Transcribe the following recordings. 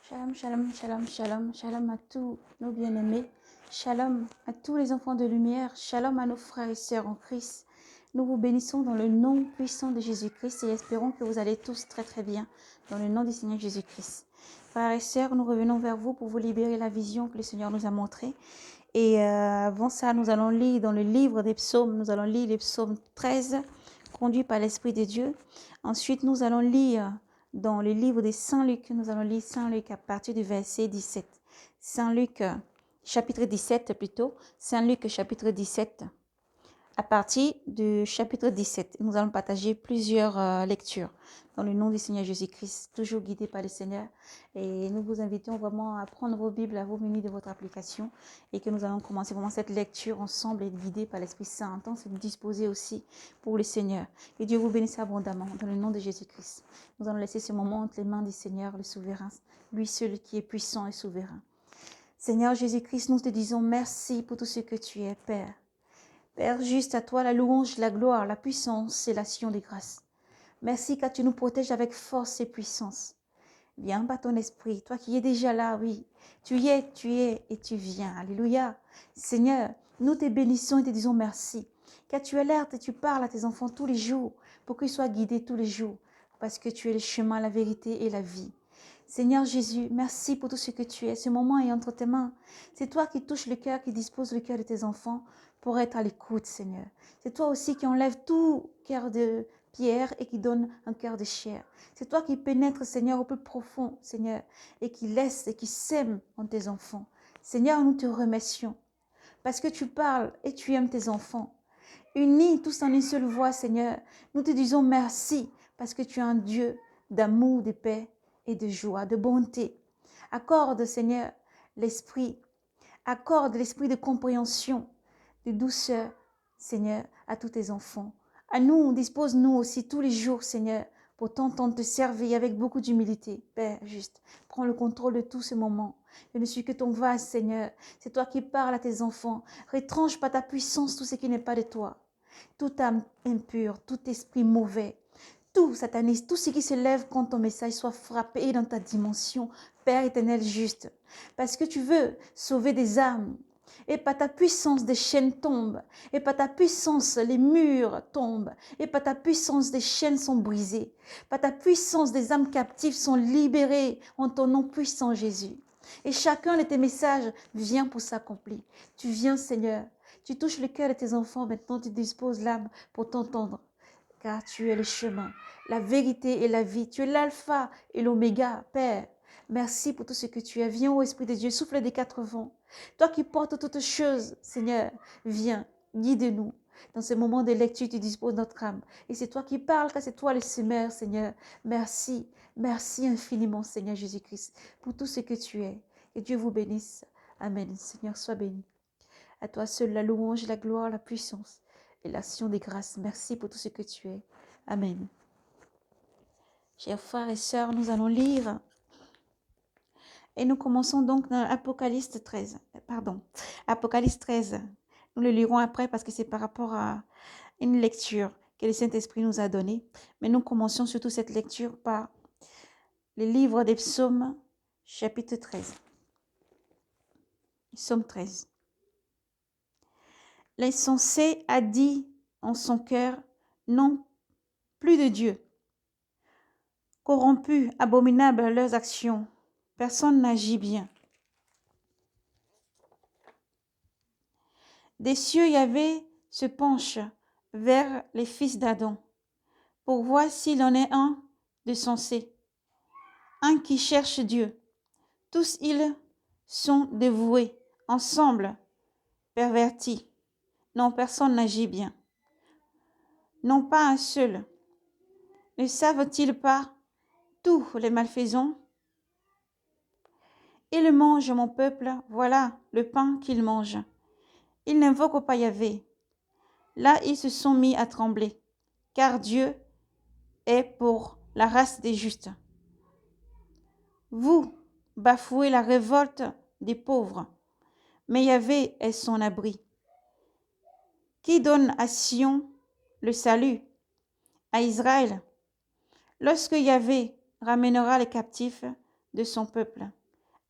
Shalom, shalom, shalom, shalom, shalom à tous nos bien-aimés, shalom à tous les enfants de lumière, shalom à nos frères et sœurs en Christ. Nous vous bénissons dans le nom puissant de Jésus-Christ et espérons que vous allez tous très très bien dans le nom du Seigneur Jésus-Christ. Frères et sœurs, nous revenons vers vous pour vous libérer la vision que le Seigneur nous a montrée. Et avant ça, nous allons lire dans le livre des psaumes, nous allons lire les psaumes 13, conduits par l'Esprit de Dieu. Ensuite, nous allons lire dans le livre de Saint Luc, nous allons lire Saint Luc à partir du verset 17. Saint Luc, chapitre 17 plutôt. Saint Luc, chapitre 17. À partir du chapitre 17, nous allons partager plusieurs lectures dans le nom du Seigneur Jésus-Christ, toujours guidé par le Seigneur. Et nous vous invitons vraiment à prendre vos Bibles, à vous munir de votre application et que nous allons commencer vraiment cette lecture ensemble et guidée par l'Esprit Saint, en tant que disposé aussi pour le Seigneur. Et Dieu vous bénisse abondamment dans le nom de Jésus-Christ. Nous allons laisser ce moment entre les mains du Seigneur, le souverain, lui seul qui est puissant et souverain. Seigneur Jésus-Christ, nous te disons merci pour tout ce que tu es, Père. Père juste, à toi la louange, la gloire, la puissance et l'action des grâces. Merci car tu nous protèges avec force et puissance. Viens par ton esprit, toi qui es déjà là, oui. Tu y es et tu viens. Alléluia. Seigneur, nous te bénissons et te disons merci. Car tu alertes et tu parles à tes enfants tous les jours pour qu'ils soient guidés tous les jours. Parce que tu es le chemin, la vérité et la vie. Seigneur Jésus, merci pour tout ce que tu es. Ce moment est entre tes mains. C'est toi qui touches le cœur, qui dispose le cœur de tes enfants pour être à l'écoute, Seigneur. C'est toi aussi qui enlève tout cœur de pierre et qui donne un cœur de chair. C'est toi qui pénètres, Seigneur, au plus profond, Seigneur, et qui laisse et qui sème en tes enfants. Seigneur, nous te remercions parce que tu parles et tu aimes tes enfants. Unis tous en une seule voix, Seigneur, nous te disons merci parce que tu es un Dieu d'amour, de paix et de joie, de bonté. Accorde, Seigneur, l'esprit, accorde l'esprit de compréhension, de douceur, Seigneur, à tous tes enfants. À nous, dispose-nous aussi tous les jours, Seigneur, pour t'entendre te servir avec beaucoup d'humilité. Père, juste, prends le contrôle de tout ce moment. Je ne suis que ton vase, Seigneur. C'est toi qui parles à tes enfants. Retranche par ta puissance tout ce qui n'est pas de toi. Toute âme impure, tout esprit mauvais, tout sataniste, tout ce qui se lève quand ton message soit frappé dans ta dimension, Père éternel juste. Parce que tu veux sauver des âmes. Et par ta puissance, des chaînes tombent. Et par ta puissance, les murs tombent. Et par ta puissance, des chaînes sont brisées. Par ta puissance, des âmes captives sont libérées en ton nom puissant, Jésus. Et chacun de tes messages vient pour s'accomplir. Tu viens, Seigneur. Tu touches le cœur de tes enfants. Maintenant, tu disposes l'âme pour t'entendre. Car tu es le chemin, la vérité et la vie. Tu es l'alpha et l'oméga, Père. Merci pour tout ce que tu es. Viens, ô Esprit de Dieu, souffle des quatre vents. Toi qui portes toutes choses, Seigneur, viens, guide-nous. Dans ce moment de lecture, tu disposes notre âme. Et c'est toi qui parles, car c'est toi le semeur, Seigneur. Merci, merci infiniment, Seigneur Jésus-Christ, pour tout ce que tu es. Que Dieu vous bénisse. Amen. Seigneur, sois béni. À toi seul la louange, la gloire, la puissance et l'action des grâces. Merci pour tout ce que tu es. Amen. Chers frères et sœurs, nous allons lire. Et nous commençons donc dans Apocalypse 13. Apocalypse 13. Nous le lirons après parce que c'est par rapport à une lecture que le Saint-Esprit nous a donnée. Mais nous commençons surtout cette lecture par le livre des psaumes, chapitre 13. Psaume 13. L'insensé a dit en son cœur, non, plus de Dieu. Corrompus, abominables leurs actions, personne n'agit bien. Des cieux, Yahvé se penche vers les fils d'Adam, pour voir s'il en est un de sensé, un qui cherche Dieu. Tous ils sont dévoués, ensemble, pervertis. Non, personne n'agit bien. Non, pas un seul. Ne savent-ils pas tous les malfaisants? Ils mangent, mon peuple, voilà le pain qu'ils mangent. Ils n'invoquent pas Yahvé. Là, ils se sont mis à trembler, car Dieu est pour la race des justes. Vous bafouez la révolte des pauvres, mais Yahvé est son abri. Qui donne à Sion le salut, à Israël? Lorsque Yahvé ramènera les captifs, de son peuple.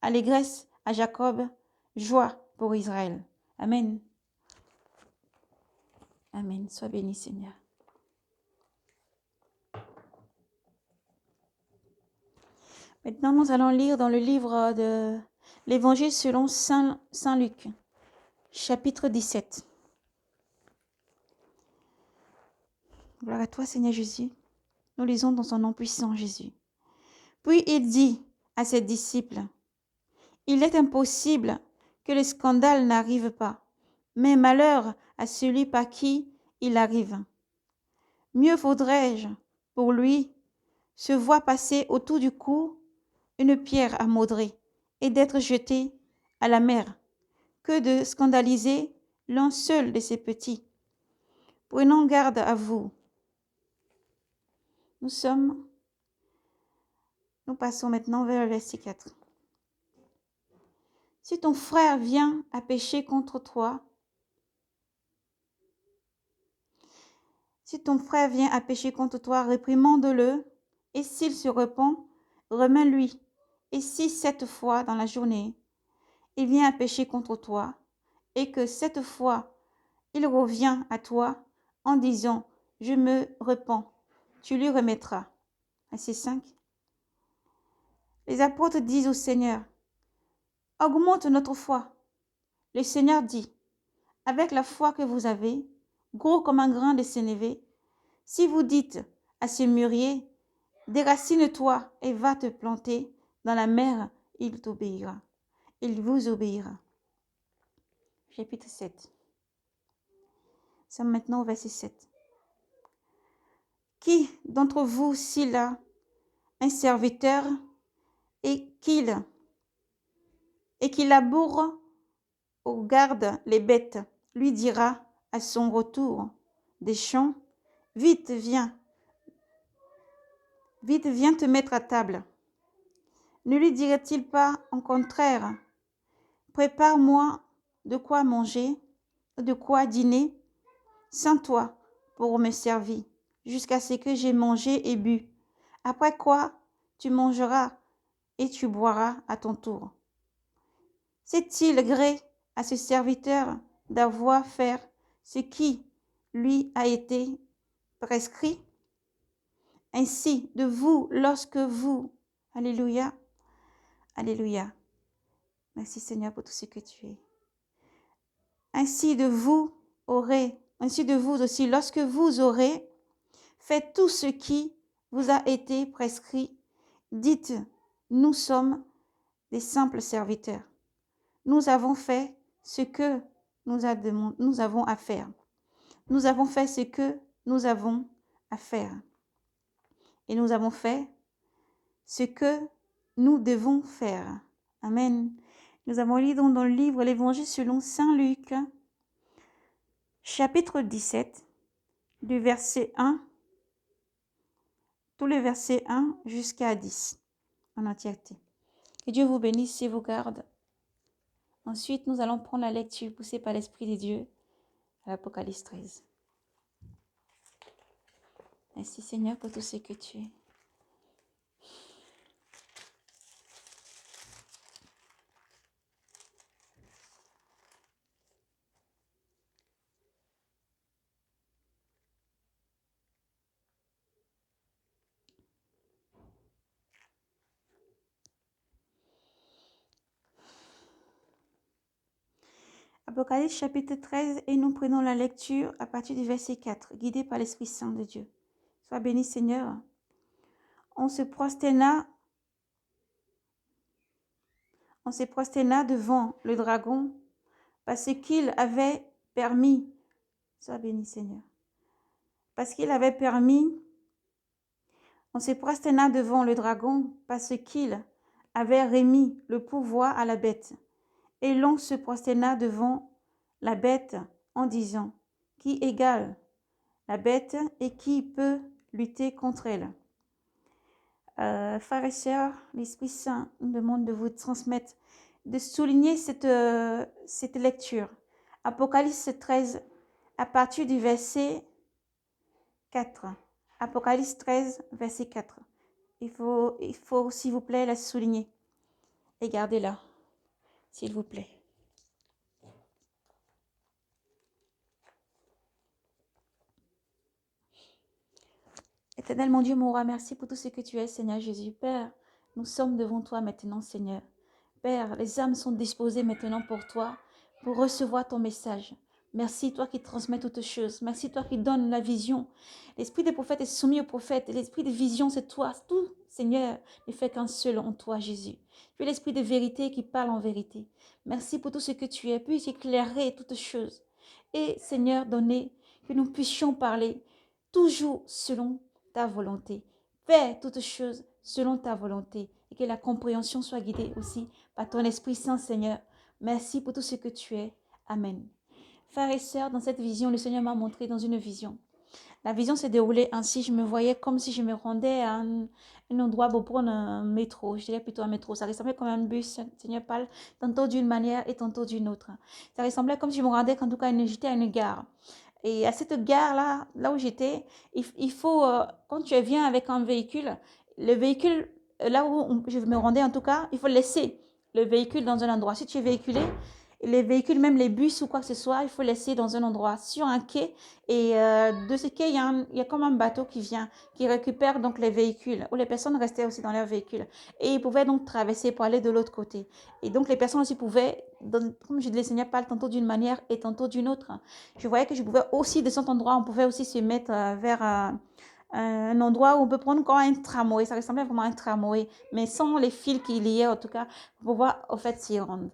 Allégresse à Jacob, joie pour Israël. Amen. Amen. Sois béni, Seigneur. Maintenant, nous allons lire dans le livre de l'Évangile selon Saint Luc, chapitre 17. Gloire à toi, Seigneur Jésus. Nous lisons dans son nom puissant, Jésus. Puis il dit à ses disciples, « Il est impossible que le scandale n'arrive pas, mais malheur à celui par qui il arrive. Mieux vaudrait-je pour lui se voir passer autour du cou une pierre à maudrer et d'être jeté à la mer, que de scandaliser l'un seul de ses petits. Prenons garde à vous. » Nous passons maintenant vers le verset 4. Si ton frère vient à pécher contre toi, réprimande-le, et s'il se repent, remets-lui. Et si 7 fois dans la journée, il vient à pécher contre toi, et que 7 fois il revient à toi en disant « Je me repens », tu lui remettras. Verset 5. Les apôtres disent au Seigneur, « Augmente notre foi. » Le Seigneur dit, « Avec la foi que vous avez, gros comme un grain de sénévé, si vous dites à ce mûrier, déracine-toi et va te planter dans la mer, il t'obéira. Il vous obéira. » Chapitre 7. Nous sommes maintenant au verset 7. Qui d'entre vous, s'il a un serviteur et qu'il laboure ou garde les bêtes, lui dira à son retour des champs, vite viens te mettre à table. Ne lui dirait-il pas en contraire, prépare-moi de quoi manger, de quoi dîner, sans toi pour me servir, jusqu'à ce que j'aie mangé et bu, après quoi tu mangeras et tu boiras à ton tour. C'est-il gré à ce serviteur d'avoir fait ce qui lui a été prescrit? Ainsi de vous, lorsque vous... Alléluia, alléluia. Merci Seigneur pour tout ce que tu es. Ainsi de vous aussi, lorsque vous aurez fait tout ce qui vous a été prescrit, dites, nous sommes des simples serviteurs. Nous avons fait ce que nous avons à faire. Nous avons fait ce que nous avons à faire. Et nous avons fait ce que nous devons faire. Amen. Nous avons lu dans le livre l'Évangile selon Saint Luc, chapitre 17, du verset 1, tous les versets 1 jusqu'à 10, en entièreté. Que Dieu vous bénisse et vous garde. Ensuite, nous allons prendre la lecture poussée par l'Esprit de Dieu à l'Apocalypse 13. Merci Seigneur pour tout ce que tu es. Apocalypse chapitre 13 et nous prenons la lecture à partir du verset 4, guidé par l'Esprit Saint de Dieu. Sois béni Seigneur. On se prosterna devant le dragon parce qu'il avait permis, sois béni Seigneur, on se prosterna devant le dragon parce qu'il avait remis le pouvoir à la bête. Et l'on se prosterna devant la bête en disant, qui égale la bête et qui peut lutter contre elle? Frères et sœurs, l'Esprit Saint nous demande de vous transmettre, de souligner cette lecture. Apocalypse 13, à partir du verset 4. Apocalypse 13, verset 4. Il faut, s'il vous plaît, la souligner. Et gardez-la, s'il vous plaît. Éternel, mon Dieu, mon roi, merci pour tout ce que tu es, Seigneur Jésus. Père, nous sommes devant toi maintenant, Seigneur. Père, les âmes sont disposées maintenant pour toi, pour recevoir ton message. Merci, toi qui transmets toutes choses. Merci, toi qui donnes la vision. L'esprit des prophètes est soumis aux prophètes. L'esprit de vision, c'est toi. Tout, Seigneur, ne fait qu'un seul en toi, Jésus. Tu es l'esprit de vérité qui parle en vérité. Merci pour tout ce que tu es. Puis éclairer toutes choses. Et, Seigneur, donner que nous puissions parler toujours selon ta volonté. Fais toutes choses selon ta volonté et que la compréhension soit guidée aussi par ton Esprit Saint, Seigneur. Merci pour tout ce que tu es. Amen. Frères et sœurs, dans cette vision, le Seigneur m'a montré dans une vision. La vision s'est déroulée ainsi. Je me voyais comme si je me rendais à un endroit pour prendre un métro. Je dirais plutôt un métro. Ça ressemblait comme un bus. Le Seigneur parle tantôt d'une manière et tantôt d'une autre. Ça ressemblait comme si je me rendais, en tout cas, j'étais à une gare. Et à cette gare-là, là où j'étais, il faut, quand tu viens avec un véhicule, le véhicule, là où je me rendais en tout cas, il faut laisser le véhicule dans un endroit. Si tu es véhiculé, les véhicules, même les bus ou quoi que ce soit, il faut laisser dans un endroit, sur un quai. Et de ce quai, il y a comme un bateau qui vient, qui récupère donc les véhicules, où les personnes restaient aussi dans leurs véhicules. Et ils pouvaient donc traverser pour aller de l'autre côté. Et donc les personnes aussi pouvaient, comme je dis, le Seigneur parle tantôt d'une manière et tantôt d'une autre. Je voyais que je pouvais aussi, de cet endroit, on pouvait aussi se mettre vers un endroit où on peut prendre comme un tramway. Ça ressemblait vraiment à un tramway, mais sans les fils qu'il y a, en tout cas, pour pouvoir, au fait, s'y rendre.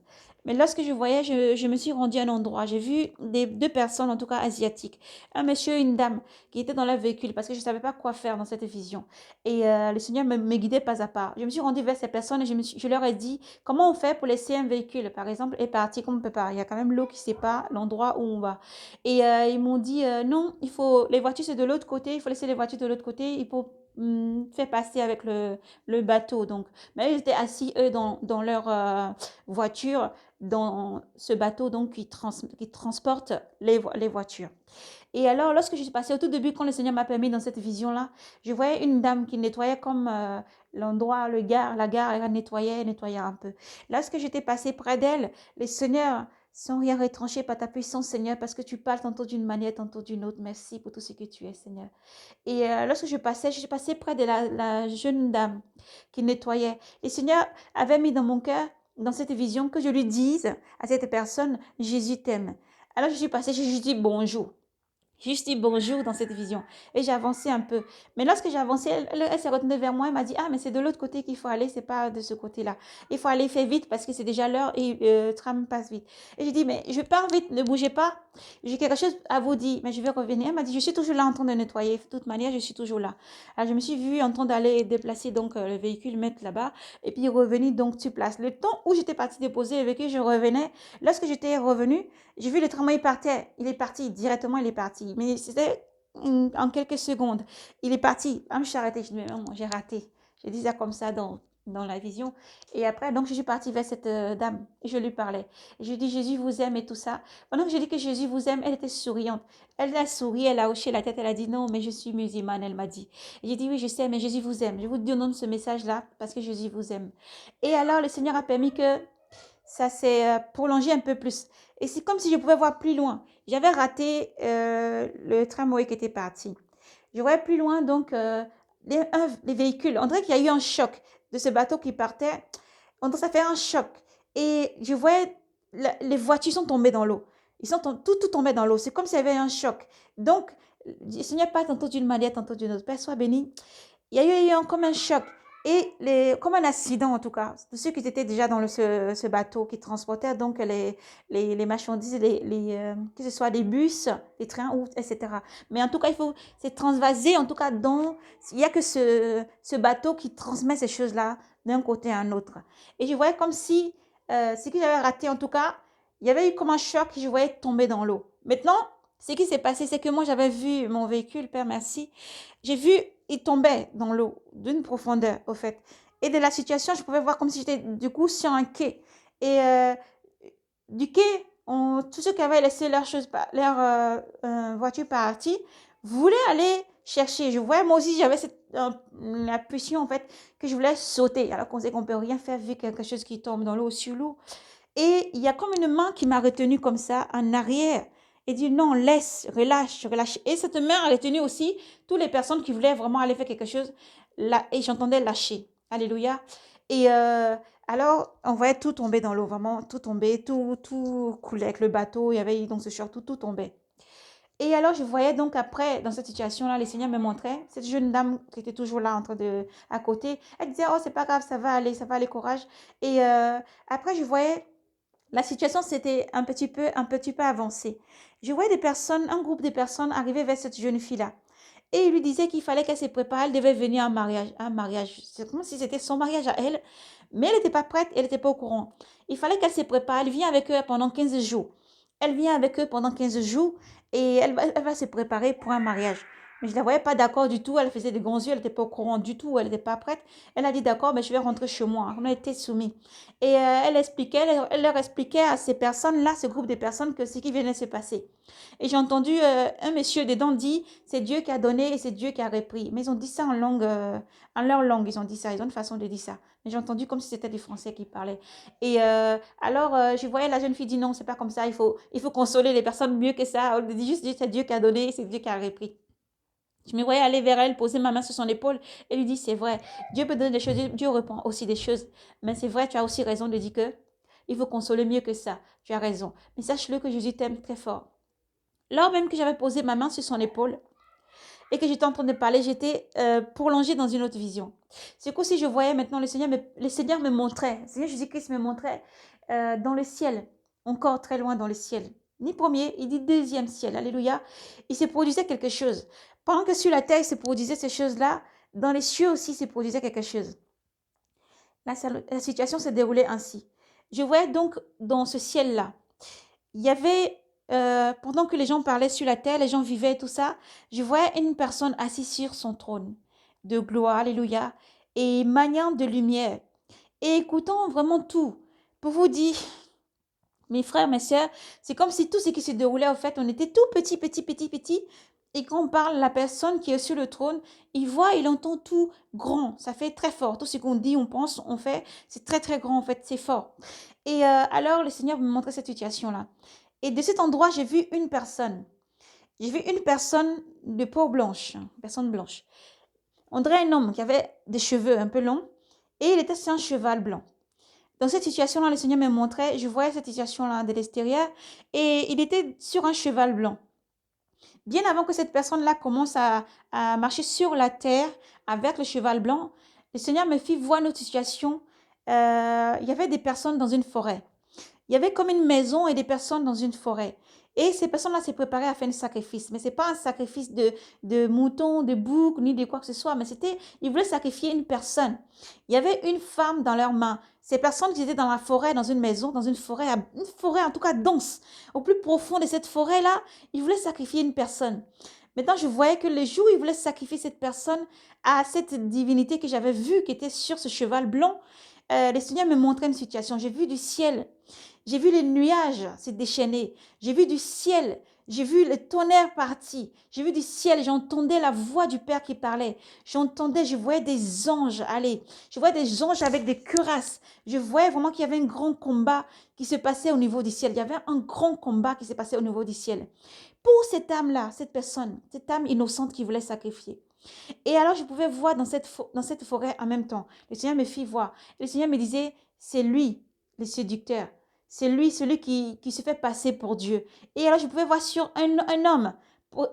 Mais lorsque je voyais, je me suis rendue à un endroit. J'ai vu deux personnes, en tout cas asiatiques, un monsieur et une dame, qui étaient dans leur véhicule parce que je ne savais pas quoi faire dans cette vision. Et le Seigneur me guidait pas à pas. Je me suis rendue vers ces personnes et je leur ai dit comment on fait pour laisser un véhicule, par exemple, et partir comme on peut pas. Il y a quand même l'eau qui sépare l'endroit où on va. Et ils m'ont dit non, les voitures c'est de l'autre côté, il faut laisser les voitures de l'autre côté, il faut faire passer avec le bateau. Donc, mais ils étaient assis, eux, dans leur voiture, dans ce bateau donc qui transporte les voitures. Et alors, lorsque je suis passée au tout début, quand le Seigneur m'a permis dans cette vision-là, je voyais une dame qui nettoyait comme l'endroit, la gare, elle nettoyait un peu. Lorsque j'étais passée près d'elle, le Seigneur, sans rien retrancher par ta puissance, Seigneur, parce que tu parles tantôt d'une manière, tantôt d'une autre. Merci pour tout ce que tu es, Seigneur. Et lorsque je suis passée près de la jeune dame qui nettoyait. Le Seigneur avait mis dans mon cœur, dans cette vision, que je lui dise à cette personne, Jésus t'aime. Alors je suis passée, je lui dis bonjour. Juste dit bonjour dans cette vision. Et j'ai avancé un peu. Mais lorsque j'ai avancé, elle s'est retournée vers moi et m'a dit, ah, mais c'est de l'autre côté qu'il faut aller, c'est pas de ce côté-là. Il faut aller faire vite parce que c'est déjà l'heure et le tram passe vite. Et j'ai dit, mais je pars vite, ne bougez pas. J'ai quelque chose à vous dire, mais je vais revenir. Elle m'a dit, je suis toujours là en train de nettoyer. De toute manière, je suis toujours là. Alors, je me suis vue en train d'aller déplacer donc le véhicule, mettre là-bas et puis revenir donc sur place. Le temps où j'étais partie déposer le véhicule, je revenais. Lorsque j'étais revenue, j'ai vu le tramway partir. Il est parti, directement il est parti. Mais c'était en quelques secondes. Il est parti. Ah, je suis arrêtée. Je dis, mais non, j'ai raté. Je dis ça comme ça dans la vision. Et après, donc, je suis partie vers cette dame et je lui parlais. Et je lui dis, Jésus vous aime et tout ça. Pendant que je dis que Jésus vous aime, elle était souriante. Elle a souri, elle a hoché la tête, elle a dit, non, mais je suis musulmane, elle m'a dit. Et j'ai dit, oui, je sais, mais Jésus vous aime. Je vous donne ce message-là parce que Jésus vous aime. Et alors, le Seigneur a permis que ça s'est prolongé un peu plus. Et c'est comme si je pouvais voir plus loin. J'avais raté le tramway qui était parti. Je voyais plus loin donc les véhicules. On dirait qu'il y a eu un choc de ce bateau qui partait. On dirait que ça fait un choc. Et je voyais les voitures sont tombées dans l'eau. Ils sont tout tombé dans l'eau. C'est comme s'il y avait un choc. Donc, le Seigneur pas tantôt d'une manière, tantôt d'une autre. Père, sois béni. Il y a eu comme un choc et comme un accident en tout cas, de ceux qui étaient déjà dans ce bateau qui transportait donc les marchandises, que ce soit des bus, des trains, etc. Mais en tout cas, c'est transvasé, en tout cas, il n'y a que ce bateau qui transmet ces choses-là d'un côté à un autre. Et je voyais comme si ce que j'avais raté, en tout cas, il y avait eu comme un choc que je voyais tomber dans l'eau. Maintenant, ce qui s'est passé, c'est que moi, j'avais vu mon véhicule, Père, merci. J'ai vu, il tombait dans l'eau d'une profondeur, au fait. Et de la situation, je pouvais voir comme si j'étais du coup sur un quai. Et du quai, tous ceux qui avaient laissé leur voiture partie voulaient aller chercher. Je voyais, moi aussi, j'avais la pulsion, en fait, que je voulais sauter. Alors qu'on sait qu'on ne peut rien faire vu quelque chose qui tombe dans l'eau sur l'eau. Et il y a comme une main qui m'a retenue comme ça, en arrière. Et dit non, laisse, relâche, relâche. Et cette main a retenu aussi toutes les personnes qui voulaient vraiment aller faire quelque chose. Là, et j'entendais lâcher. Alléluia. Et alors, on voyait tout tomber dans l'eau, vraiment tout tomber, tout coulait avec le bateau. Il y avait donc ce short, tout tombait. Et alors, je voyais donc après, dans cette situation-là, le Seigneur me montrait cette jeune dame qui était toujours là, en train de, à côté. Elle disait, oh, c'est pas grave, ça va aller, courage. Et après, je voyais la situation s'était un petit peu avancée. Je voyais des personnes, un groupe de personnes arriver vers cette jeune fille-là. Et il lui disait qu'il fallait qu'elle se prépare, elle devait venir à un mariage. C'est comme si c'était son mariage à elle, mais elle n'était pas prête, elle n'était pas au courant. Il fallait qu'elle se prépare, elle vient avec eux pendant 15 jours. Elle vient avec eux pendant 15 jours et elle va se préparer pour un mariage. Mais je ne la voyais pas d'accord du tout, elle faisait des grands yeux, elle n'était pas au courant du tout, elle n'était pas prête. Elle a dit d'accord, mais je vais rentrer chez moi. On a été soumis. Et elle leur expliquait à ces personnes-là, ce groupe de personnes, que ce qui venait de se passer. Et j'ai entendu un monsieur dedans dire, c'est Dieu qui a donné et c'est Dieu qui a repris. Mais ils ont dit ça en leur langue, ils ont dit ça, ils ont une façon de dire ça. Mais j'ai entendu comme si c'était des Français qui parlaient. Et alors, je voyais la jeune fille dire non, c'est pas comme ça, il faut consoler les personnes mieux que ça. On dit juste, c'est Dieu qui a donné et c'est Dieu qui a repris. Je me voyais aller vers elle, poser ma main sur son épaule et lui dire, c'est vrai, Dieu peut donner des choses, Dieu reprend aussi des choses. Mais c'est vrai, tu as aussi raison de dire que il faut consoler mieux que ça. Tu as raison. Mais sache-le que Jésus t'aime très fort. Lors même que j'avais posé ma main sur son épaule et que j'étais en train de parler, j'étais prolongée dans une autre vision. C'est comme si je voyais maintenant le Seigneur me montrait, le Seigneur Jésus-Christ me montrait dans le ciel, encore très loin dans le ciel. Ni premier, il dit deuxième ciel. Alléluia. Il se produisait quelque chose. Pendant que sur la terre, il se produisait ces choses-là, dans les cieux aussi, il se produisait quelque chose. La situation se déroulait ainsi. Je voyais donc dans ce ciel-là, il y avait, pendant que les gens parlaient sur la terre, les gens vivaient tout ça, je voyais une personne assise sur son trône de gloire, alléluia, et maniant de lumière, et écoutant vraiment tout. Pour vous dire, mes frères, mes sœurs, c'est comme si tout ce qui se déroulait, au fait, on était tout petit, petit, petit, petit. Et quand on parle, la personne qui est sur le trône, il voit, il entend tout grand. Ça fait très fort. Tout ce qu'on dit, on pense, on fait, c'est très, très grand, en fait, c'est fort. Et alors, le Seigneur me montrait cette situation-là. Et de cet endroit, j'ai vu une personne. J'ai vu une personne de peau blanche, une personne blanche. On dirait un homme qui avait des cheveux un peu longs et il était sur un cheval blanc. Dans cette situation-là, le Seigneur me montrait, je voyais cette situation-là de l'extérieur et il était sur un cheval blanc. Bien avant que cette personne-là commence à marcher sur la terre avec le cheval blanc, le Seigneur me fit voir notre situation. Il y avait des personnes dans une forêt. Il y avait comme une maison et des personnes dans une forêt. Et ces personnes-là s'est préparées à faire un sacrifice. Mais ce n'est pas un sacrifice de mouton, de bouc, ni de quoi que ce soit. Mais ils voulaient sacrifier une personne. Il y avait une femme dans leurs mains. Ces personnes qui étaient dans la forêt, dans une maison, dans une forêt en tout cas dense. Au plus profond de cette forêt-là, ils voulaient sacrifier une personne. Maintenant, je voyais que le jour où ils voulaient sacrifier cette personne à cette divinité que j'avais vue, qui était sur ce cheval blanc, le Seigneur me montrait une situation. J'ai vu du ciel. J'ai vu les nuages se déchaîner. J'ai vu du ciel. J'ai vu le tonnerre partir. J'ai vu du ciel. J'entendais la voix du Père qui parlait. Je voyais des anges aller. Je voyais des anges avec des cuirasses. Je voyais vraiment qu'il y avait un grand combat qui se passait au niveau du ciel. Il y avait un grand combat qui se passait au niveau du ciel. Pour cette âme-là, cette personne, cette âme innocente qui voulait sacrifier. Et alors, je pouvais voir dans cette forêt en même temps. Le Seigneur me fit voir. Le Seigneur me disait, c'est lui, le séducteur. C'est lui, celui qui se fait passer pour Dieu. Et alors, je pouvais voir sur un homme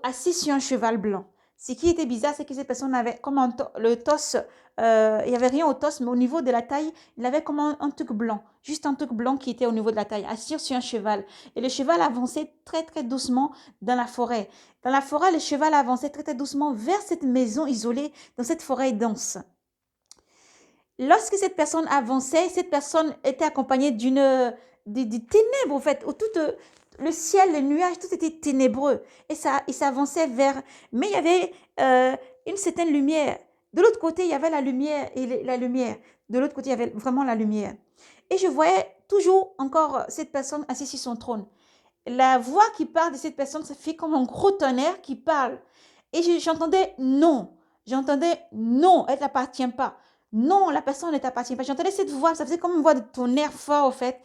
assis sur un cheval blanc. Ce qui était bizarre, c'est que cette personne avait comme le torse, il n'y avait rien au torse, mais au niveau de la taille, il avait comme un truc blanc, juste un truc blanc qui était au niveau de la taille, assis sur un cheval. Et le cheval avançait très, très doucement dans la forêt. Dans la forêt, le cheval avançait très, très doucement vers cette maison isolée, dans cette forêt dense. Lorsque cette personne avançait, cette personne était accompagnée des ténèbres, en fait, où tout le ciel, les nuages, tout était ténébreux. Et ça avançait vers... Mais il y avait une certaine lumière. De l'autre côté, il y avait la lumière et la lumière. De l'autre côté, il y avait vraiment la lumière. Et je voyais toujours encore cette personne assise sur son trône. La voix qui parle de cette personne, ça fait comme un gros tonnerre qui parle. Et j'entendais non. J'entendais non, elle ne t'appartient pas. Non, la personne ne t'appartient pas. J'entendais cette voix, ça faisait comme une voix de tonnerre fort, au fait.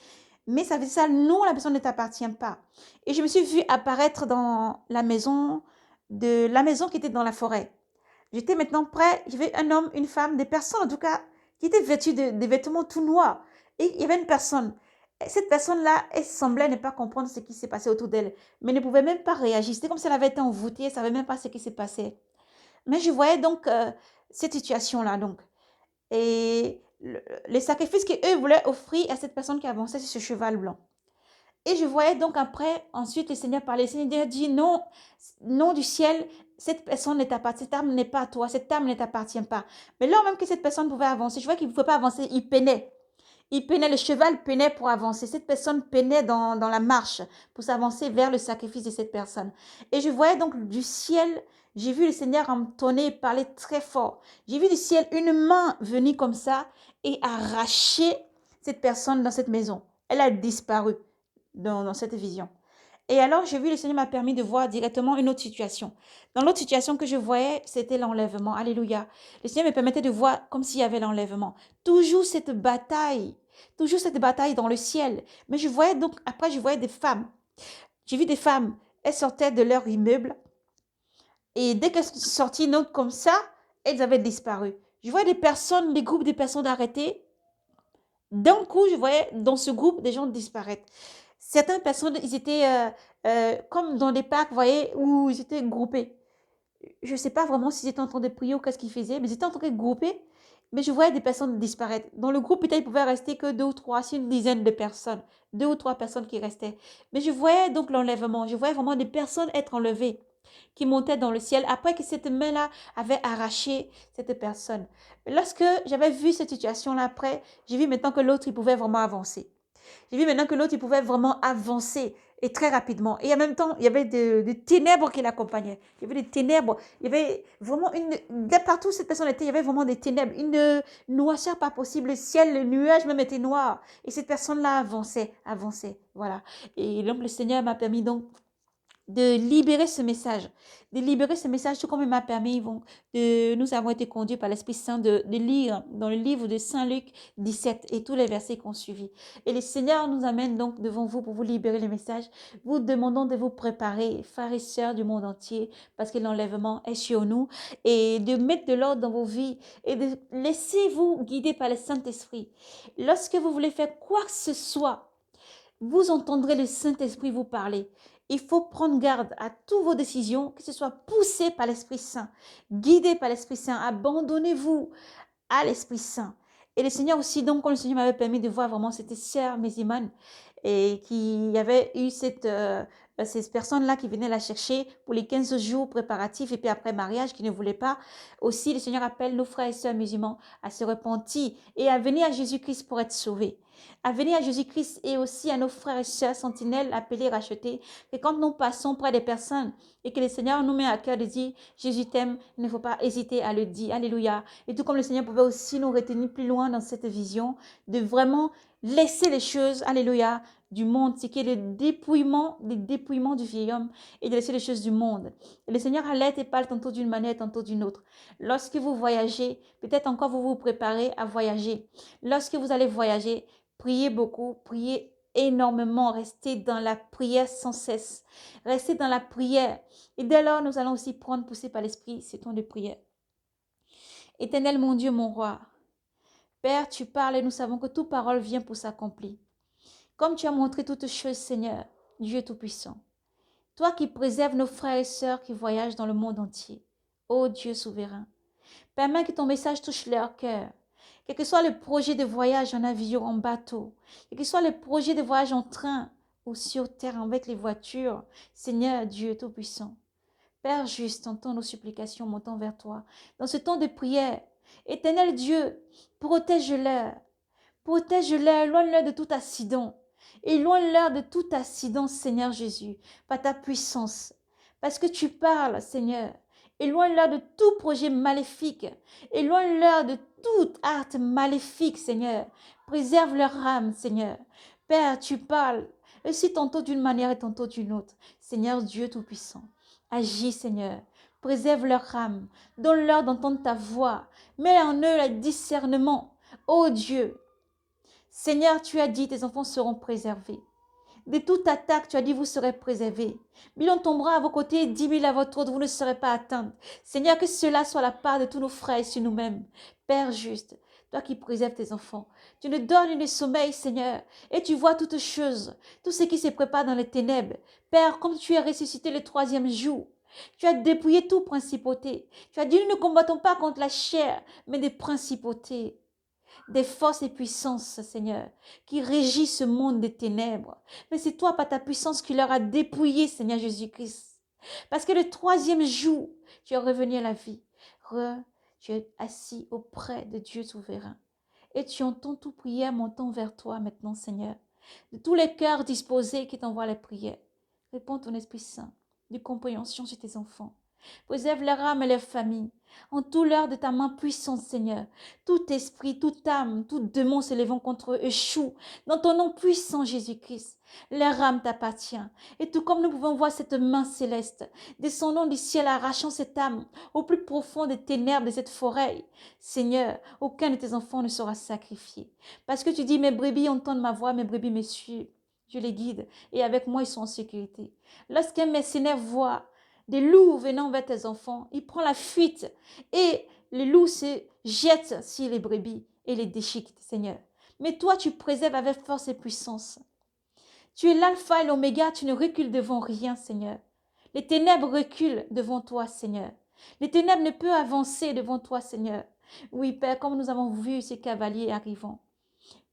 Mais ça faisait ça, non, la personne ne t'appartient pas. Et je me suis vue apparaître dans la maison qui était dans la forêt. J'étais maintenant près, il y avait un homme, une femme, des personnes en tout cas, qui étaient vêtues des vêtements tout noirs. Et il y avait une personne. Et cette personne-là, elle semblait ne pas comprendre ce qui s'est passé autour d'elle, mais ne pouvait même pas réagir. C'était comme si elle avait été envoûtée, elle ne savait même pas ce qui s'est passé. Mais je voyais donc cette situation-là. Donc. Et les sacrifices qu'eux voulaient offrir à cette personne qui avançait sur ce cheval blanc. Et je voyais donc après, ensuite, le Seigneur parlait. Le Seigneur dit, non, non du ciel, cette personne ne t'appartient, cette âme n'est pas à toi, cette âme ne t'appartient pas. Mais là même que cette personne pouvait avancer, je vois qu'il ne pouvait pas avancer, il peinait. Il peinait, le cheval peinait pour avancer. Cette personne peinait dans la marche pour s'avancer vers le sacrifice de cette personne. Et je voyais donc du ciel, j'ai vu le Seigneur entonner, parler très fort. J'ai vu du ciel une main venir comme ça et arracher cette personne dans cette maison. Elle a disparu dans cette vision. Et alors, j'ai vu, le Seigneur m'a permis de voir directement une autre situation. Dans l'autre situation que je voyais, c'était l'enlèvement. Alléluia. Le Seigneur me permettait de voir comme s'il y avait l'enlèvement. Toujours cette bataille dans le ciel. Mais je voyais donc, après, je voyais des femmes. J'ai vu des femmes, elles sortaient de leur immeuble. Et dès qu'elles sont sorties, donc comme ça, elles avaient disparu. Je voyais des personnes, des groupes de personnes arrêtées. D'un coup, je voyais dans ce groupe des gens disparaître. Certaines personnes, ils étaient comme dans des parcs, vous voyez, où ils étaient groupés. Je ne sais pas vraiment s'ils étaient en train de prier ou qu'est-ce qu'ils faisaient, mais ils étaient en train de grouper. Mais je voyais des personnes disparaître. Dans le groupe, peut-être, il pouvait rester que deux ou trois, c'est une dizaine de personnes. Deux ou trois personnes qui restaient. Mais je voyais donc l'enlèvement. Je voyais vraiment des personnes être enlevées, qui montaient dans le ciel après que cette main-là avait arraché cette personne. Lorsque j'avais vu cette situation-là après, j'ai vu maintenant que l'autre, il pouvait vraiment avancer. J'ai vu maintenant que l'autre, il pouvait vraiment avancer et très rapidement. Et en même temps, il y avait des ténèbres qui l'accompagnaient. Il y avait des ténèbres. Il y avait vraiment partout où cette personne était, il y avait vraiment des ténèbres. Une noirceur pas possible. Le ciel, le nuage même était noir. Et cette personne-là avançait, avançait. Voilà. Et donc, le Seigneur m'a permis donc de libérer ce message, tout comme il m'a permis, nous avons été conduits par l'Esprit Saint de lire dans le livre de Saint Luc 17 et tous les versets qu'on suivi. Et le Seigneur nous amène donc devant vous pour vous libérer le message, vous demandons de vous préparer, frères et sœurs du monde entier, parce que l'enlèvement est sur nous, et de mettre de l'ordre dans vos vies et de laisser vous guider par le Saint-Esprit. Lorsque vous voulez faire quoi que ce soit, vous entendrez le Saint-Esprit vous parler. Il faut prendre garde à toutes vos décisions, que ce soit poussé par l'Esprit Saint, guidé par l'Esprit Saint. Abandonnez-vous à l'Esprit Saint. Et le Seigneur aussi, donc, quand le Seigneur m'avait permis de voir vraiment cette sœur musulmane et qui avait eu ces personnes-là qui venaient la chercher pour les 15 jours préparatifs et puis après mariage, qui ne voulaient pas. Aussi, le Seigneur appelle nos frères et sœurs musulmans à se repentir et à venir à Jésus-Christ pour être sauvés. À venir à Jésus-Christ et aussi à nos frères et sœurs sentinelles appelés, rachetés. Et quand nous passons près des personnes et que le Seigneur nous met à cœur de dire Jésus t'aime, il ne faut pas hésiter à le dire. Alléluia. Et tout comme le Seigneur pouvait aussi nous retenir plus loin dans cette vision, de vraiment laisser les choses, alléluia, du monde, c'est qui est le dépouillement du vieil homme et de laisser les choses du monde. Et le Seigneur alerte et parle tantôt d'une manière, tantôt d'une autre. Lorsque vous voyagez, peut-être encore vous vous préparez à voyager. Lorsque vous allez voyager, priez beaucoup, priez énormément, restez dans la prière sans cesse. Restez dans la prière. Et dès lors, nous allons aussi prendre, poussé par l'Esprit, ce temps de prière. Éternel mon Dieu, mon roi, Père, tu parles et nous savons que toute parole vient pour s'accomplir. Comme tu as montré toutes choses, Seigneur, Dieu Tout-Puissant. Toi qui préserves nos frères et sœurs qui voyagent dans le monde entier. Ô Dieu souverain, permets que ton message touche leur cœur. Quel que soit le projet de voyage en avion, en bateau, quel que soit le projet de voyage en train ou sur terre avec les voitures, Seigneur Dieu Tout-Puissant. Père juste, entends nos supplications montant vers toi. Dans ce temps de prière, Éternel Dieu, protège-leur. Protège-leur, éloigne-leur de tout accident. Éloigne-leur de tout accident, Seigneur Jésus, par ta puissance. Parce que tu parles, Seigneur. Éloigne-leur de tout projet maléfique. Éloigne-leur de toute art maléfique, Seigneur. Préserve leur âme, Seigneur. Père, tu parles, aussi tantôt d'une manière et tantôt d'une autre. Seigneur Dieu Tout-Puissant, agis, Seigneur. Préserve leur âme. Donne-leur d'entendre ta voix. Mets en eux le discernement. Ô Dieu, Seigneur, tu as dit, tes enfants seront préservés. De toute attaque, tu as dit, vous serez préservés. 1000 tombera à vos côtés, 10 000 à votre autre, vous ne serez pas atteints. Seigneur, que cela soit la part de tous nos frères et sur nous-mêmes. Père juste, toi qui préserves tes enfants, tu ne donnes ni sommeil, Seigneur, et tu vois toutes choses, tout ce qui se prépare dans les ténèbres. Père, comme tu es ressuscité le 3e jour, tu as dépouillé toute principauté. Tu as dit, nous ne combattons pas contre la chair, mais des principautés, des forces et puissances, Seigneur, qui régissent ce monde des ténèbres. Mais c'est toi, par ta puissance, qui leur a dépouillé, Seigneur Jésus-Christ. Parce que le 3e jour, tu es revenu à la vie. Tu es assis auprès de Dieu souverain. Et tu entends toute prière montant vers toi maintenant, Seigneur. De tous les cœurs disposés qui t'envoient les prières. Réponds ton Esprit Saint, de compréhension sur tes enfants. Préserve leur âme et leur famille. Entoure-leur de ta main puissante, Seigneur. Tout esprit, toute âme, tout démon s'élevant contre eux échoue. Dans ton nom puissant, Jésus-Christ, leur âme t'appartient. Et tout comme nous pouvons voir cette main céleste, descendant du ciel, arrachant cette âme au plus profond des ténèbres de cette forêt. Seigneur, aucun de tes enfants ne sera sacrifié. Parce que tu dis, mes brebis entendent ma voix, mes brebis me suivent. Je les guide et avec moi, ils sont en sécurité. Lorsqu'un mercenaire voit des loups venant vers tes enfants, il prend la fuite et les loups se jettent sur les brebis et les déchiquetent, Seigneur. Mais toi, tu préserves avec force et puissance. Tu es l'alpha et l'oméga, tu ne recules devant rien, Seigneur. Les ténèbres reculent devant toi, Seigneur. Les ténèbres ne peuvent avancer devant toi, Seigneur. Oui, Père, comme nous avons vu ces cavaliers arrivant,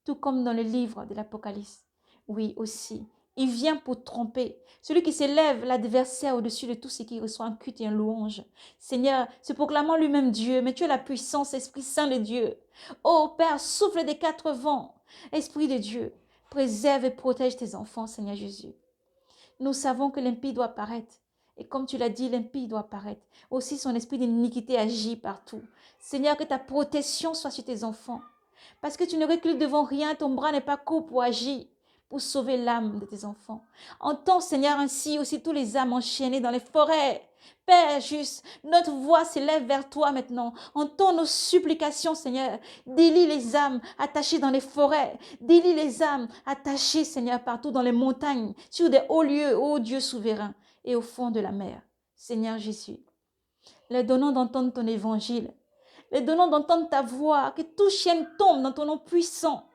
tout comme dans le livre de l'Apocalypse. Oui, aussi. Il vient pour tromper. Celui qui s'élève, l'adversaire au-dessus de tout ce qui reçoit un culte et un louange. Seigneur, se proclamant lui-même Dieu, mais tu es la puissance, Esprit Saint de Dieu. Ô Père, souffle des 4 vents. Esprit de Dieu, préserve et protège tes enfants, Seigneur Jésus. Nous savons que l'impie doit paraître. Et comme tu l'as dit, l'impie doit paraître. Aussi son esprit d'iniquité agit partout. Seigneur, que ta protection soit sur tes enfants. Parce que tu ne recules devant rien, ton bras n'est pas court pour agir, pour sauver l'âme de tes enfants. Entends, Seigneur, ainsi aussi tous les âmes enchaînées dans les forêts. Père juste, notre voix s'élève vers toi maintenant. Entends nos supplications, Seigneur. Délie les âmes attachées dans les forêts. Délie les âmes attachées, Seigneur, partout dans les montagnes, sur des hauts lieux, ô Dieu souverain, et au fond de la mer. Seigneur Jésus, leur donnant d'entendre ton évangile, les donnant d'entendre ta voix, que tout chaîne tombe dans ton nom puissant.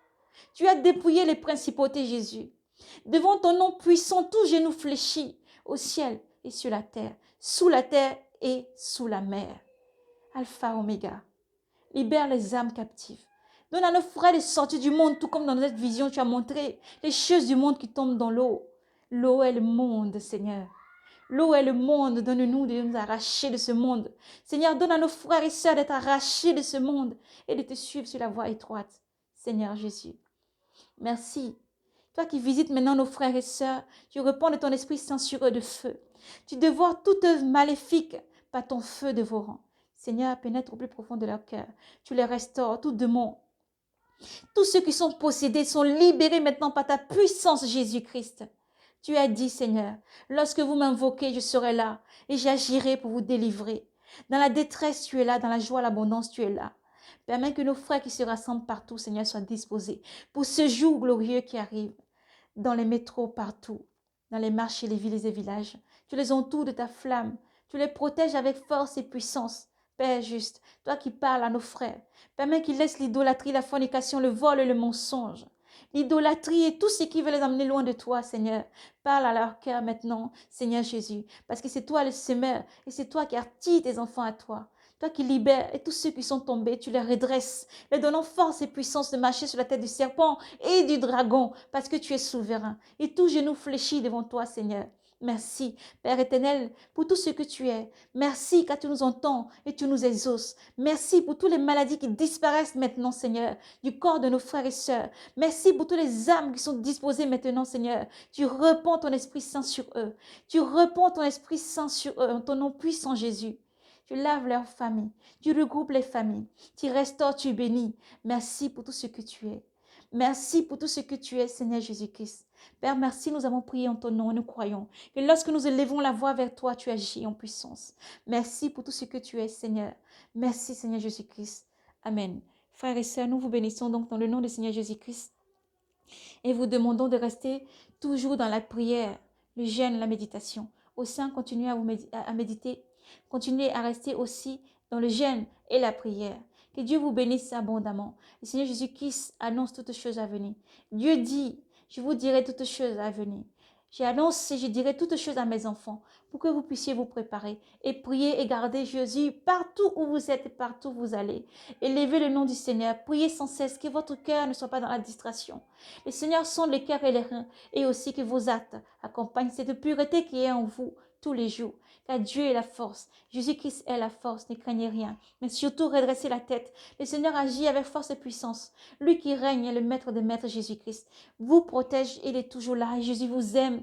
Tu as dépouillé les principautés, Jésus. Devant ton nom puissant, tout genou fléchit au ciel et sur la terre, sous la terre et sous la mer. Alpha, Oméga, libère les âmes captives. Donne à nos frères de sortir du monde, tout comme dans notre vision, tu as montré les choses du monde qui tombent dans l'eau. L'eau est le monde, Seigneur. L'eau est le monde, donne-nous de nous arracher de ce monde. Seigneur, donne à nos frères et sœurs d'être arrachés de ce monde et de te suivre sur la voie étroite. Seigneur Jésus, merci. Toi qui visites maintenant nos frères et sœurs, tu répands de ton Esprit Saint sur eux de feu. Tu dévores toute œuvre maléfique par ton feu dévorant. Seigneur, pénètre au plus profond de leur cœur. Tu les restaures, tout démon. Tous ceux qui sont possédés sont libérés maintenant par ta puissance, Jésus-Christ. Tu as dit, Seigneur, lorsque vous m'invoquez, je serai là et j'agirai pour vous délivrer. Dans la détresse, tu es là. Dans la joie, l'abondance, tu es là. Permets que nos frères qui se rassemblent partout, Seigneur, soient disposés pour ce jour glorieux qui arrive. Dans les métros, partout, dans les marchés, les villes et les villages. Tu les entoures de ta flamme. Tu les protèges avec force et puissance. Père juste, toi qui parles à nos frères, permets qu'ils laissent l'idolâtrie, la fornication, le vol et le mensonge. L'idolâtrie et tout ce qui veut les amener loin de toi, Seigneur. Parle à leur cœur maintenant, Seigneur Jésus, parce que c'est toi le semeur et c'est toi qui attires tes enfants à toi. Toi qui libères et tous ceux qui sont tombés, tu les redresses, leur donnant force et puissance de marcher sur la tête du serpent et du dragon, parce que tu es souverain. Et tout genou fléchit devant toi, Seigneur. Merci, Père éternel, pour tout ce que tu es. Merci car tu nous entends et tu nous exauces. Merci pour toutes les maladies qui disparaissent maintenant, Seigneur, du corps de nos frères et sœurs. Merci pour toutes les âmes qui sont disposées maintenant, Seigneur. Tu répands ton Esprit Saint sur eux. Tu répands ton Esprit Saint sur eux en ton nom puissant, Jésus. Tu laves leurs familles. Tu regroupes les familles. Tu restaures, tu bénis. Merci pour tout ce que tu es. Merci pour tout ce que tu es, Seigneur Jésus-Christ. Père, merci, nous avons prié en ton nom et nous croyons que lorsque nous élevons la voix vers toi, tu agis en puissance. Merci pour tout ce que tu es, Seigneur. Merci, Seigneur Jésus-Christ. Amen. Frères et sœurs, nous vous bénissons donc dans le nom du Seigneur Jésus-Christ et vous demandons de rester toujours dans la prière, le jeûne, la méditation. Au sein, continuez à méditer. Continuez à rester aussi dans le jeûne et la prière. Que Dieu vous bénisse abondamment. Le Seigneur Jésus-Christ annonce toutes choses à venir. Dieu dit, je vous dirai toutes choses à venir. J'annonce et je dirai toutes choses à mes enfants pour que vous puissiez vous préparer et prier et garder Jésus partout où vous êtes et partout où vous allez. Élevez le nom du Seigneur. Priez sans cesse que votre cœur ne soit pas dans la distraction. Le Seigneur sonde les cœurs et les reins et aussi que vos actes accompagnent cette pureté qui est en vous tous les jours. Car Dieu est la force. Jésus-Christ est la force. Ne craignez rien. Mais surtout, redressez la tête. Le Seigneur agit avec force et puissance. Lui qui règne est le maître des maîtres, Jésus-Christ. Vous protège. Il est toujours là. Et Jésus vous aime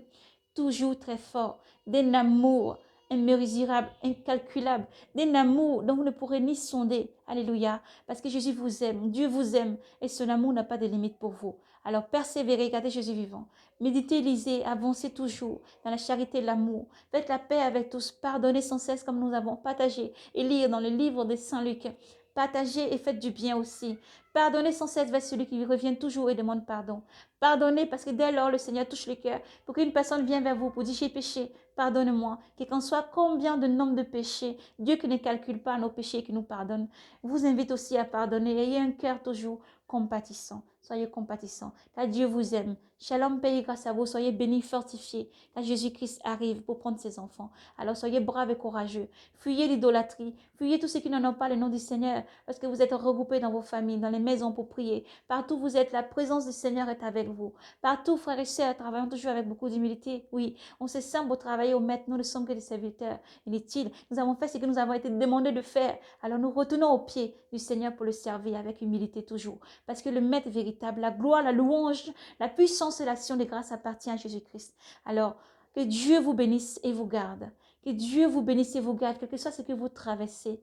toujours très fort. D'un amour immesurable, incalculable. D'un amour dont vous ne pourrez ni sonder. Alléluia. Parce que Jésus vous aime. Dieu vous aime. Et son amour n'a pas de limite pour vous. Alors persévérez, gardez Jésus vivant. Méditez, lisez, avancez toujours dans la charité et l'amour. Faites la paix avec tous. Pardonnez sans cesse comme nous avons partagé et lire dans le livre de Saint Luc. Partagez et faites du bien aussi. Pardonnez sans cesse vers celui qui revient toujours et demande pardon. Pardonnez parce que dès lors le Seigneur touche le cœur pour qu'une personne vienne vers vous pour dire j'ai péché, pardonne-moi. Qu'en soit combien de nombre de péchés, Dieu qui ne calcule pas nos péchés et qui nous pardonne, vous invite aussi à pardonner. Ayez un cœur toujours compatissant. Soyez compatissants, car Dieu vous aime. Shalom, paix et grâce à vous. Soyez bénis, fortifiés, car Jésus-Christ arrive pour prendre ses enfants. Alors soyez braves et courageux. Fuyez l'idolâtrie. Fuyez tous ceux qui n'en ont pas le nom du Seigneur, parce que vous êtes regroupés dans vos familles, dans les maisons pour prier. Partout où vous êtes, la présence du Seigneur est avec vous. Partout, frères et sœurs, travaillons toujours avec beaucoup d'humilité. Oui, on se sent pour travailler au maître. Nous ne sommes que des serviteurs inutiles. Nous avons fait ce que nous avons été demandés de faire. Alors nous retenons au pied du Seigneur pour le servir avec humilité toujours. Parce que le maître véritable, la gloire, la louange, la puissance et l'action de grâce appartient à Jésus-Christ. Alors, que Dieu vous bénisse et vous garde. Que Dieu vous bénisse et vous garde, quel que soit ce que vous traversez.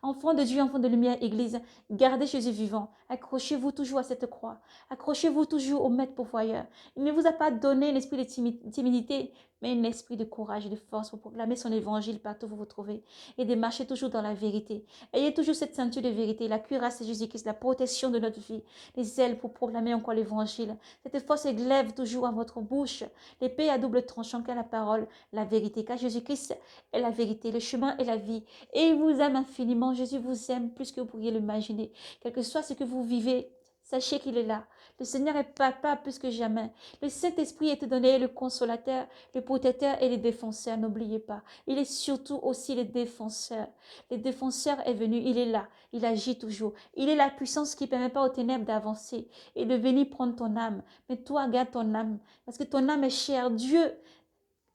Enfants de Dieu, enfants de lumière, Église, gardez Jésus vivant. Accrochez-vous toujours à cette croix. Accrochez-vous toujours au Maître pourvoyeur. Il ne vous a pas donné un esprit de timidité, mais un esprit de courage et de force pour proclamer son évangile partout où vous vous trouvez et de marcher toujours dans la vérité. Ayez toujours cette ceinture de vérité, la cuirasse de Jésus-Christ, la protection de notre vie, les ailes pour proclamer encore l'évangile. Cette force glaive toujours à votre bouche, l'épée à double tranchant qu'est la parole, la vérité, car Jésus-Christ est la vérité, le chemin et la vie. Et il vous aime infiniment. Jésus vous aime plus que vous pourriez l'imaginer. Quel que soit ce que vous vivez, sachez qu'il est là. Le Seigneur est papa plus que jamais. Le Saint-Esprit est donné, le consolateur, le protecteur et le défenseur. N'oubliez pas. Il est surtout aussi le défenseur. Le défenseur est venu, il est là. Il agit toujours. Il est la puissance qui ne permet pas aux ténèbres d'avancer et de venir prendre ton âme. Mais toi, garde ton âme. Parce que ton âme est chère. Dieu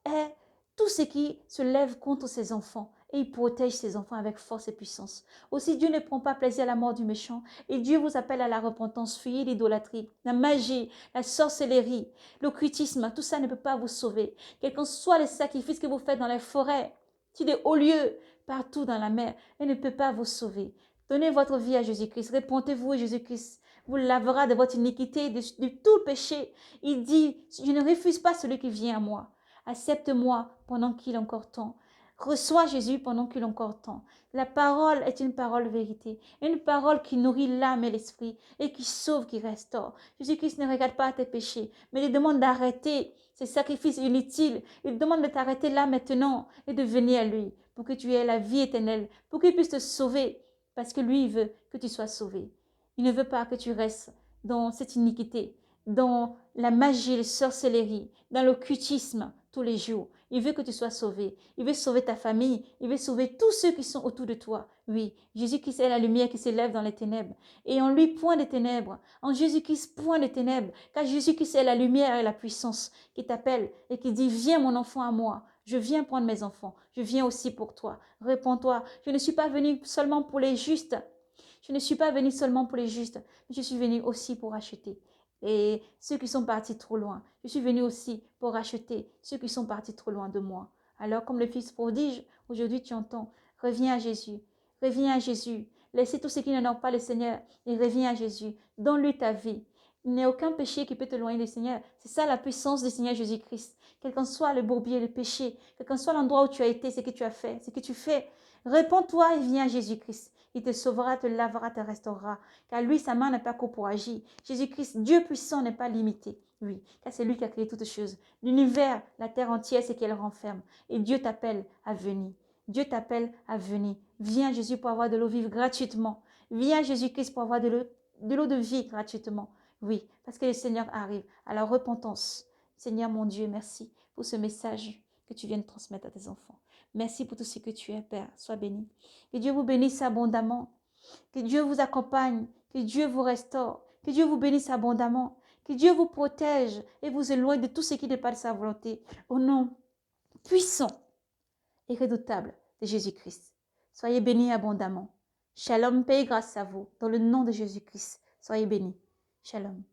est tout ce qui se lève contre ses enfants. Et il protège ses enfants avec force et puissance. Aussi, Dieu ne prend pas plaisir à la mort du méchant. Et Dieu vous appelle à la repentance. Fuyez l'idolâtrie, la magie, la sorcellerie, l'occultisme. Tout ça ne peut pas vous sauver. Quels que soient les sacrifices que vous faites dans les forêts, sur des hauts lieux, partout dans la mer, il ne peut pas vous sauver. Donnez votre vie à Jésus-Christ. Répondez-vous à Jésus-Christ. Vous lavera de votre iniquité, de tout péché. Il dit, je ne refuse pas celui qui vient à moi. Accepte-moi pendant qu'il est encore temps. Reçois Jésus pendant qu'il est encore temps. La parole est une parole vérité, une parole qui nourrit l'âme et l'esprit et qui sauve, qui restaure. Jésus-Christ ne regarde pas tes péchés, mais il demande d'arrêter ces sacrifices inutiles. Il demande de t'arrêter là maintenant et de venir à lui pour que tu aies la vie éternelle, pour qu'il puisse te sauver, parce que lui, il veut que tu sois sauvé. Il ne veut pas que tu restes dans cette iniquité, dans la magie, la sorcellerie, dans l'occultisme tous les jours. Il veut que tu sois sauvé. Il veut sauver ta famille. Il veut sauver tous ceux qui sont autour de toi. Oui, Jésus-Christ est la lumière qui s'élève dans les ténèbres. Et en lui, point de ténèbres. En Jésus-Christ, point de ténèbres. Car Jésus-Christ est la lumière et la puissance qui t'appelle et qui dit, viens mon enfant à moi. Je viens prendre mes enfants. Je viens aussi pour toi. Réponds-toi. Je ne suis pas venu seulement pour les justes. Je ne suis pas venu seulement pour les justes. Mais je suis venu aussi pour acheter. Et ceux qui sont partis trop loin. Je suis venu aussi pour racheter ceux qui sont partis trop loin de moi. Alors, comme le Fils prodige, aujourd'hui tu entends, reviens à Jésus, reviens à Jésus. Laissez tous ceux qui n'en ont pas le Seigneur et reviens à Jésus. Donne-lui ta vie. Il n'y a aucun péché qui peut te loigner du Seigneur. C'est ça la puissance du Seigneur Jésus-Christ. Quel qu'en soit le bourbier, le péché, quel qu'en soit l'endroit où tu as été, ce que tu as fait, ce que tu fais, réponds-toi et viens à Jésus-Christ. Il te sauvera, te lavera, te restaurera. Car lui, sa main n'est pas courte pour agir. Jésus-Christ, Dieu puissant, n'est pas limité. Oui, car c'est lui qui a créé toutes choses. L'univers, la terre entière, c'est qu'elle renferme. Et Dieu t'appelle à venir. Dieu t'appelle à venir. Viens à Jésus pour avoir de l'eau vive gratuitement. Viens à Jésus-Christ pour avoir de l'eau de vie gratuitement. Oui, parce que le Seigneur arrive à la repentance. Seigneur mon Dieu, merci pour ce message que tu viens de transmettre à tes enfants. Merci pour tout ce que tu es, Père. Sois béni. Que Dieu vous bénisse abondamment. Que Dieu vous accompagne. Que Dieu vous restaure. Que Dieu vous bénisse abondamment. Que Dieu vous protège et vous éloigne de tout ce qui n'est pas de sa volonté. Au nom puissant et redoutable de Jésus-Christ. Soyez bénis abondamment. Shalom, paix et grâce à vous. Dans le nom de Jésus-Christ. Soyez bénis. Shalom.